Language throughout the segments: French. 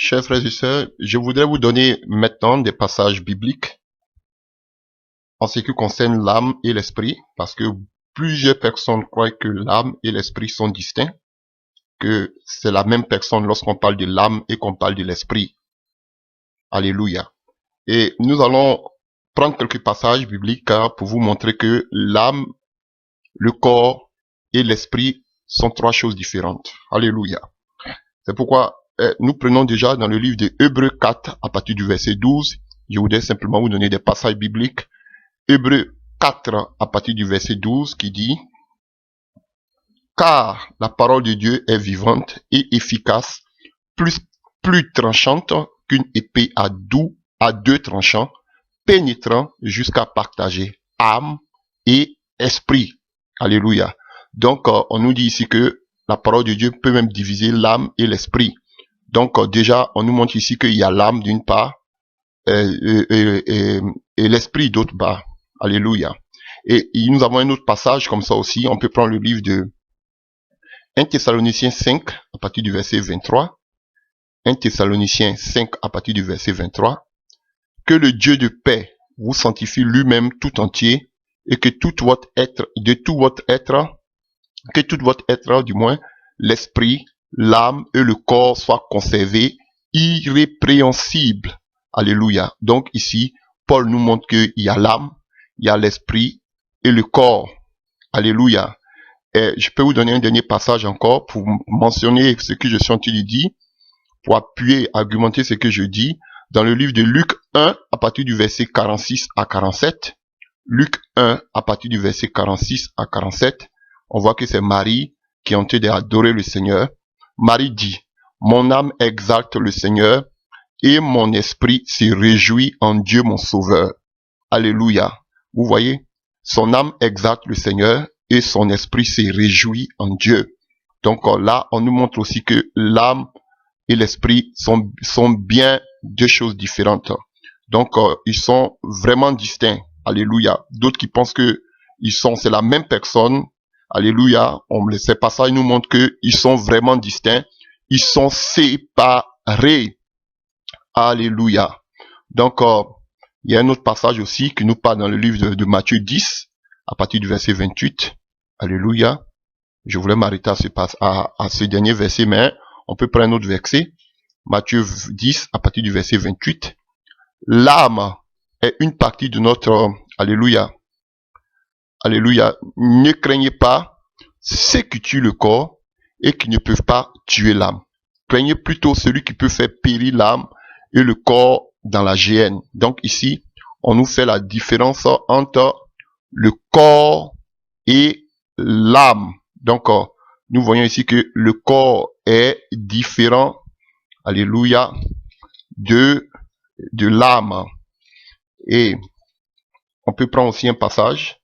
Chers frères et sœurs, je voudrais vous donner maintenant des passages bibliques en ce qui concerne l'âme et l'esprit, parce que plusieurs personnes croient que l'âme et l'esprit sont distincts, que c'est la même personne lorsqu'on parle de l'âme et qu'on parle de l'esprit. Alléluia. Et nous allons prendre quelques passages bibliques pour vous montrer que l'âme, le corps et l'esprit sont trois choses différentes. Alléluia. C'est pourquoi nous prenons déjà dans le livre de Hébreux 4 à partir du verset 12. Je voudrais simplement vous donner des passages bibliques. Hébreux 4 à partir du verset 12 qui dit: Car la parole de Dieu est vivante et efficace, plus tranchante qu'une épée à deux tranchants, pénétrant jusqu'à partager âme et esprit. Alléluia. Donc, on nous dit ici que la parole de Dieu peut même diviser l'âme et l'esprit. Donc, déjà, on nous montre ici qu'il y a l'âme d'une part et l'esprit d'autre part. Alléluia. Et nous avons un autre passage comme ça aussi. On peut prendre le livre de 1 Thessaloniciens 5 à partir du verset 23. 1 Thessaloniciens 5 à partir du verset 23. Que le Dieu de paix vous sanctifie lui-même tout entier, et que tout votre être, du moins, l'esprit, l'âme et le corps soient conservés irrépréhensibles. Alléluia. Donc ici, Paul nous montre qu'il y a l'âme, il y a l'esprit et le corps. Alléluia. Et je peux vous donner un dernier passage encore pour mentionner ce que je suis en train de dire, pour appuyer, argumenter ce que je dis. Dans le livre de Luc 1, à partir du verset 46 à 47, Luc 1, à partir du verset 46 à 47, on voit que c'est Marie qui est en train d'adorer le Seigneur. Marie dit: Mon âme exalte le Seigneur, et mon esprit se réjouit en Dieu mon Sauveur. Alléluia. Vous voyez, son âme exalte le Seigneur, et son esprit se réjouit en Dieu. Donc là, on nous montre aussi que l'âme et l'esprit sont bien deux choses différentes. Donc, ils sont vraiment distincts. Alléluia. D'autres qui pensent que c'est la même personne. Alléluia. Ces passages nous montrent que ils sont vraiment distincts. Ils sont séparés. Alléluia. Donc, il y a un autre passage aussi qui nous parle dans le livre de Matthieu 10, à partir du verset 28. Alléluia. Je voulais m'arrêter à ce dernier verset, mais on peut prendre un autre verset. Matthieu 10, à partir du verset 28. L'âme est une partie de notre... Alléluia. Alléluia. Ne craignez pas ceux qui tuent le corps et qui ne peuvent pas tuer l'âme. Craignez plutôt celui qui peut faire périr l'âme et le corps dans la géhenne. Donc ici, on nous fait la différence entre le corps et l'âme. Donc, nous voyons ici que le corps est différent, alléluia, de l'âme. Et on peut prendre aussi un passage,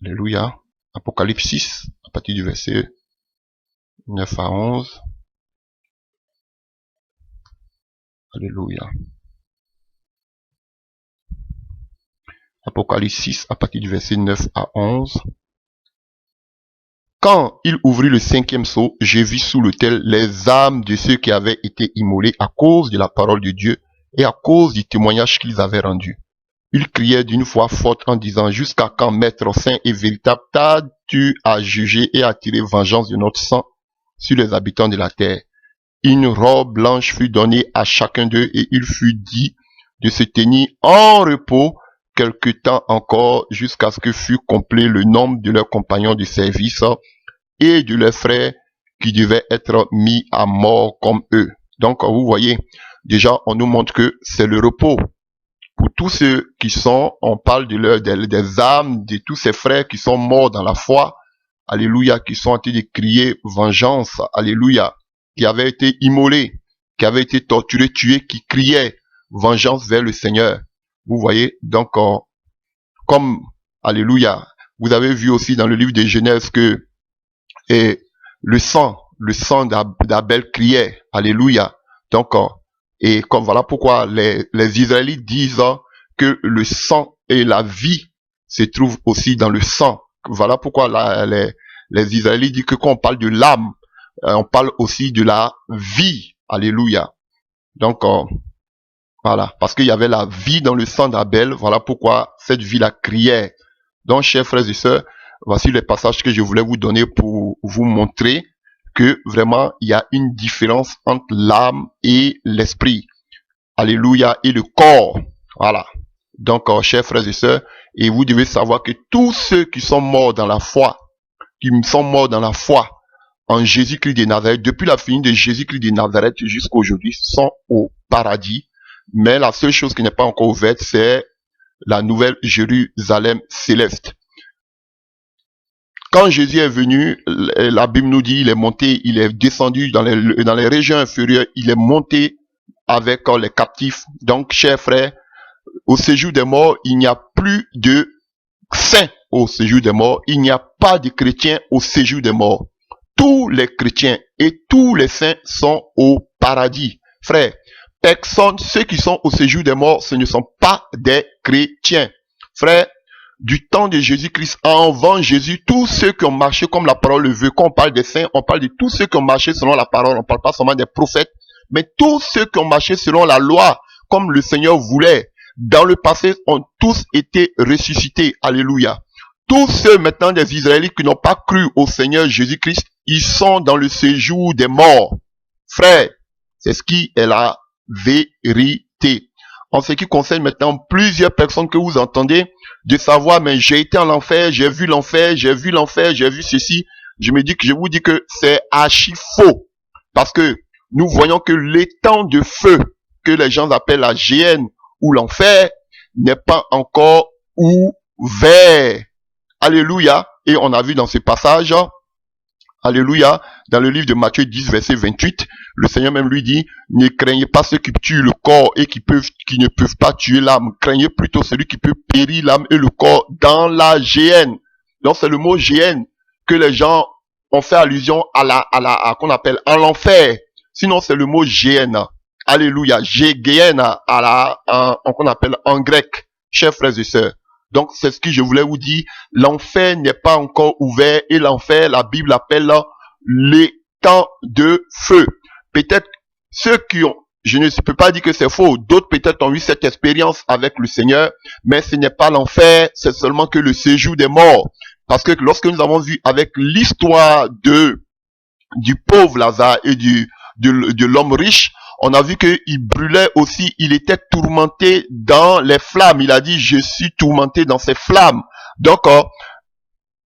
alléluia, Apocalypse 6, à partir du verset 9 à 11. Alléluia. Apocalypse 6, à partir du verset 9 à 11. Quand il ouvrit le cinquième sceau, j'ai vu sous l'autel les âmes de ceux qui avaient été immolés à cause de la parole de Dieu et à cause du témoignage qu'ils avaient rendu. Ils criaient d'une voix forte en disant: Jusqu'à quand, Maître saint et véritable, t'as-tu à juger et à tirer vengeance de notre sang sur les habitants de la terre? Une robe blanche fut donnée à chacun d'eux et il fut dit de se tenir en repos quelque temps encore jusqu'à ce que fût complet le nombre de leurs compagnons de service et de leurs frères qui devaient être mis à mort comme eux. Donc vous voyez, déjà on nous montre que c'est le repos. Pour tous ceux qui sont, on parle des âmes de tous ces frères qui sont morts dans la foi, alléluia, qui sont en train de crier vengeance, alléluia, qui avaient été immolés, qui avaient été torturés, tués, qui criaient vengeance vers le Seigneur. Vous voyez, donc, comme, alléluia, vous avez vu aussi dans le livre de Genèse que le sang d'Abel criait, alléluia. Donc, et comme voilà pourquoi les Israélites disent que le sang et la vie se trouvent aussi dans le sang. Voilà pourquoi les Israélites disent que quand on parle de l'âme, on parle aussi de la vie, alléluia. Donc, voilà, parce qu'il y avait la vie dans le sang d'Abel, voilà pourquoi cette vie-là criait. Donc, chers frères et sœurs, voici les passages que je voulais vous donner pour vous montrer que vraiment, il y a une différence entre l'âme et l'esprit. Alléluia, et le corps. Voilà. Donc, chers frères et sœurs, et vous devez savoir que tous ceux qui sont morts dans la foi, en Jésus-Christ de Nazareth, depuis la fin de Jésus-Christ de Nazareth jusqu'à aujourd'hui, sont au paradis. Mais la seule chose qui n'est pas encore ouverte, c'est la nouvelle Jérusalem céleste. Quand Jésus est venu, la Bible nous dit, il est monté, il est descendu dans les régions inférieures, il est monté avec les captifs. Donc, chers frères, au séjour des morts, il n'y a plus de saints au séjour des morts. Il n'y a pas de chrétiens au séjour des morts. Tous les chrétiens et tous les saints sont au paradis. Frères, personne, ceux qui sont au séjour des morts, ce ne sont pas des chrétiens. Frères, du temps de Jésus-Christ, avant Jésus, tous ceux qui ont marché comme la parole le veut, quand on parle des saints, on parle de tous ceux qui ont marché selon la parole, on ne parle pas seulement des prophètes, mais tous ceux qui ont marché selon la loi, comme le Seigneur voulait, dans le passé, ont tous été ressuscités. Alléluia. Tous ceux maintenant des Israélites qui n'ont pas cru au Seigneur Jésus-Christ, ils sont dans le séjour des morts. Frères, c'est ce qui est la vérité. En ce qui concerne maintenant plusieurs personnes que vous entendez, de savoir, mais j'ai été en enfer, j'ai vu l'enfer, j'ai vu l'enfer, j'ai vu ceci. Je vous dis que c'est archi faux. Parce que nous voyons que l'étang de feu, que les gens appellent la géhenne ou l'enfer, n'est pas encore ouvert. Alléluia. Et on a vu dans ce passage, alléluia, dans le livre de Matthieu 10, verset 28, le Seigneur même lui dit, ne craignez pas ceux qui tuent le corps et qui ne peuvent pas tuer l'âme. Craignez plutôt celui qui peut périr l'âme et le corps dans la géhenne. Donc c'est le mot géhenne que les gens ont fait allusion à qu'on appelle en l'enfer. Sinon c'est le mot géhenne. Alléluia. Géhenne qu'on appelle en grec. Chers frères et sœurs. Donc, c'est ce que je voulais vous dire. L'enfer n'est pas encore ouvert et l'enfer, la Bible appelle l'étang de feu. Peut-être ceux qui ont, je ne peux pas dire que c'est faux, d'autres peut-être ont eu cette expérience avec le Seigneur, mais ce n'est pas l'enfer, c'est seulement que le séjour des morts. Parce que lorsque nous avons vu avec l'histoire du pauvre Lazare et de l'homme riche, on a vu qu'il brûlait aussi, il était tourmenté dans les flammes. Il a dit, je suis tourmenté dans ces flammes. Donc,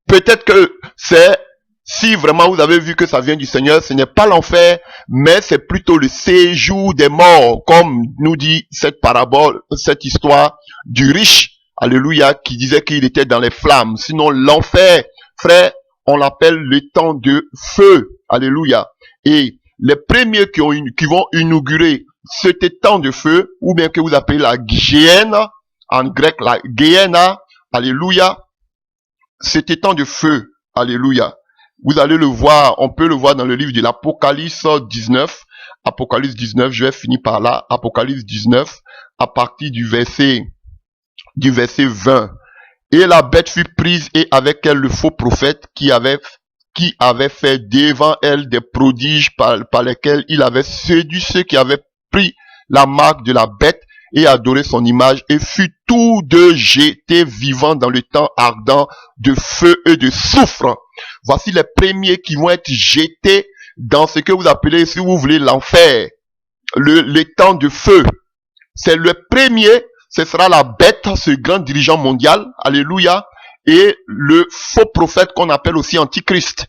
peut-être que c'est, si vraiment vous avez vu que ça vient du Seigneur, ce n'est pas l'enfer, mais c'est plutôt le séjour des morts, comme nous dit cette parabole, cette histoire du riche, alléluia, qui disait qu'il était dans les flammes. Sinon, l'enfer, frère, on l'appelle le temps de feu, alléluia. Et les premiers qui vont inaugurer cet temps de feu, ou bien que vous appelez la géhenne, en grec la géhenna, alléluia, cet temps de feu, alléluia. Vous allez le voir, on peut le voir dans le livre de l'Apocalypse 19. Apocalypse 19, je vais finir par là. Apocalypse 19, à partir du verset 20. Et la bête fut prise et avec elle le faux prophète qui avait fait devant elle des prodiges par lesquels il avait séduit ceux qui avaient pris la marque de la bête et adoré son image, et fut tous deux jetés vivants dans le temps ardent de feu et de soufre. Voici les premiers qui vont être jetés dans ce que vous appelez, si vous voulez, l'enfer, le temps de feu. C'est le premier, ce sera la bête, ce grand dirigeant mondial, alléluia, et le faux prophète qu'on appelle aussi Antichrist.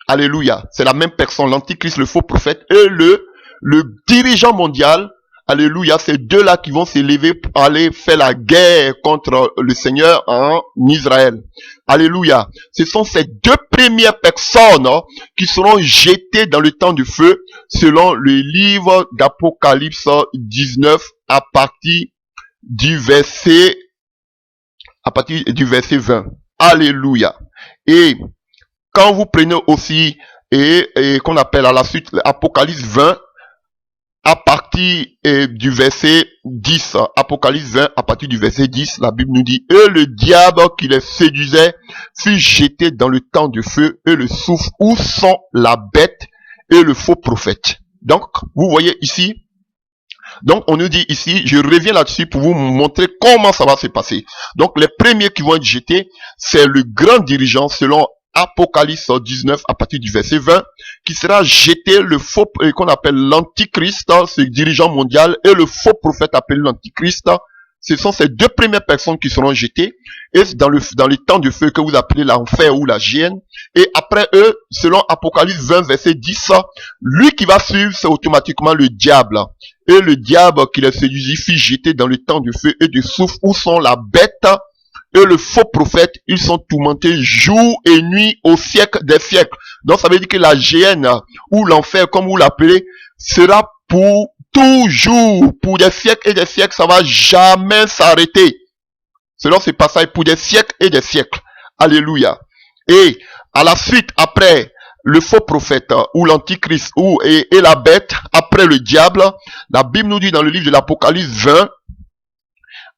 Alléluia. C'est la même personne, l'Antichrist, le faux prophète, et le dirigeant mondial. Alléluia. C'est deux-là qui vont s'élever pour aller faire la guerre contre le Seigneur en Israël. Alléluia. Ce sont ces deux premières personnes qui seront jetées dans le temps du feu, selon le livre d'Apocalypse 19, à partir du verset 20. Alléluia. Et quand vous prenez aussi, et qu'on appelle à la suite Apocalypse 20, à partir du verset 10, Apocalypse 20, à partir du verset 10, la Bible nous dit, et le diable qui les séduisait fut jeté dans le temps de feu et le soufre où sont la bête et le faux prophète. Donc, vous voyez ici, Donc, on nous dit ici, je reviens là-dessus pour vous montrer comment ça va se passer. Donc, les premiers qui vont être jetés, c'est le grand dirigeant, selon Apocalypse 19, à partir du verset 20, qui sera jeté, le faux, qu'on appelle l'antichrist, ce dirigeant mondial, et le faux prophète appelé l'antichrist. Ce sont ces deux premières personnes qui seront jetées, et dans le temps de feu que vous appelez l'enfer ou la géhenne. Et après eux, selon Apocalypse 20, verset 10, lui qui va suivre, c'est automatiquement le diable. Et le diable qui les séduisit fit jeter dans le temps de feu et de soufre, où sont la bête et le faux prophète. Ils sont tourmentés jour et nuit au siècle des siècles. Donc ça veut dire que la géhenne ou l'enfer, comme vous l'appelez, sera pour toujours, pour des siècles et des siècles. Ça va jamais s'arrêter. Selon ce passage, pour des siècles et des siècles. Alléluia. Et à la suite, après le faux prophète ou l'antichrist et la bête, après le diable, la Bible nous dit dans le livre de l'Apocalypse 20,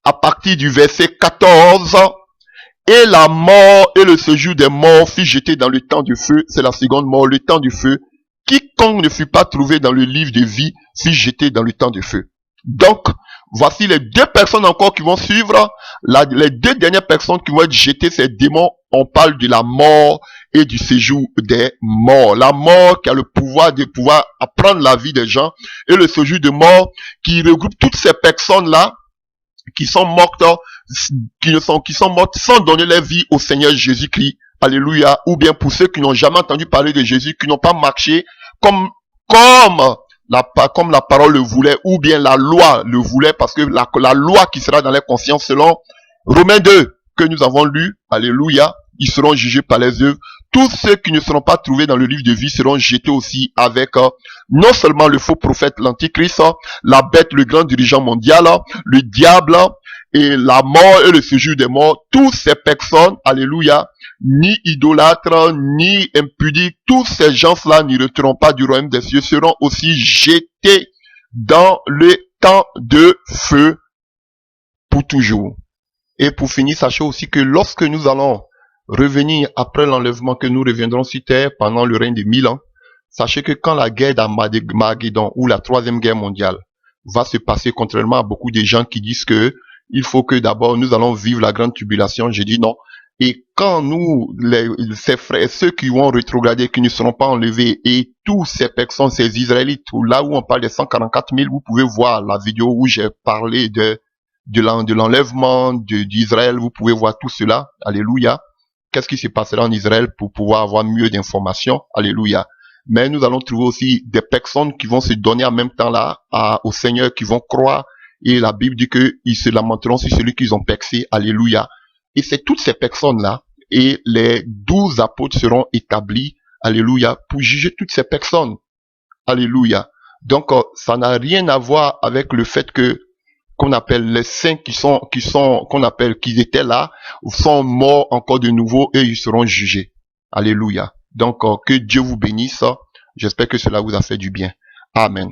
à partir du verset 14, et la mort et le séjour des morts fut jeté dans le temps du feu. C'est la seconde mort, le temps du feu. Quiconque ne fut pas trouvé dans le livre de vie fut jeté dans le temps du feu. Donc, voici les deux personnes encore qui vont suivre. Les deux dernières personnes qui vont être jetées, ces démons, on parle de la mort et du séjour des morts. La mort qui a le pouvoir de pouvoir apprendre la vie des gens, et le séjour de mort qui regroupe toutes ces personnes-là qui sont mortes, qui sont mortes sans donner leur vie au Seigneur Jésus-Christ. Alléluia. Ou bien pour ceux qui n'ont jamais entendu parler de Jésus, qui n'ont pas marché comme la parole le voulait, ou bien la loi le voulait, parce que la loi qui sera dans leur conscience, selon Romains 2, que nous avons lu, alléluia, ils seront jugés par les œuvres. Tous ceux qui ne seront pas trouvés dans le livre de vie seront jetés aussi avec non seulement le faux prophète, l'antichrist, la bête, le grand dirigeant mondial, le diable, et la mort et le séjour des morts. Toutes ces personnes, alléluia, ni idolâtres, ni impudiques, tous ces gens-là n'hériteront pas du royaume des cieux, seront aussi jetés dans le temps de feu pour toujours. Et pour finir, sachez aussi que lorsque nous allons revenir après l'enlèvement, que nous reviendrons sur terre pendant le règne de 1000 ans, sachez que quand la guerre d'Armageddon ou la troisième guerre mondiale va se passer, contrairement à beaucoup de gens qui disent que il faut que d'abord nous allons vivre la grande tribulation, je dis non. Et quand nous, ces frères, ceux qui vont rétrograder, qui ne seront pas enlevés, et tous ces personnes, ces Israélites, là où on parle des 144 000, vous pouvez voir la vidéo où j'ai parlé de l'enlèvement d'Israël, vous pouvez voir tout cela, alléluia. Qu'est-ce qui se passera en Israël pour pouvoir avoir mieux d'informations, alléluia. Mais nous allons trouver aussi des personnes qui vont se donner en même temps là au Seigneur, qui vont croire, et la Bible dit qu'ils se lamenteront sur celui qu'ils ont percé, alléluia. Et c'est toutes ces personnes-là, et les 12 apôtres seront établis, alléluia, pour juger toutes ces personnes, alléluia. Donc, ça n'a rien à voir avec le fait qu'on appelle les saints qui étaient là, sont morts encore de nouveau, et ils seront jugés. Alléluia. Donc, que Dieu vous bénisse. J'espère que cela vous a fait du bien. Amen.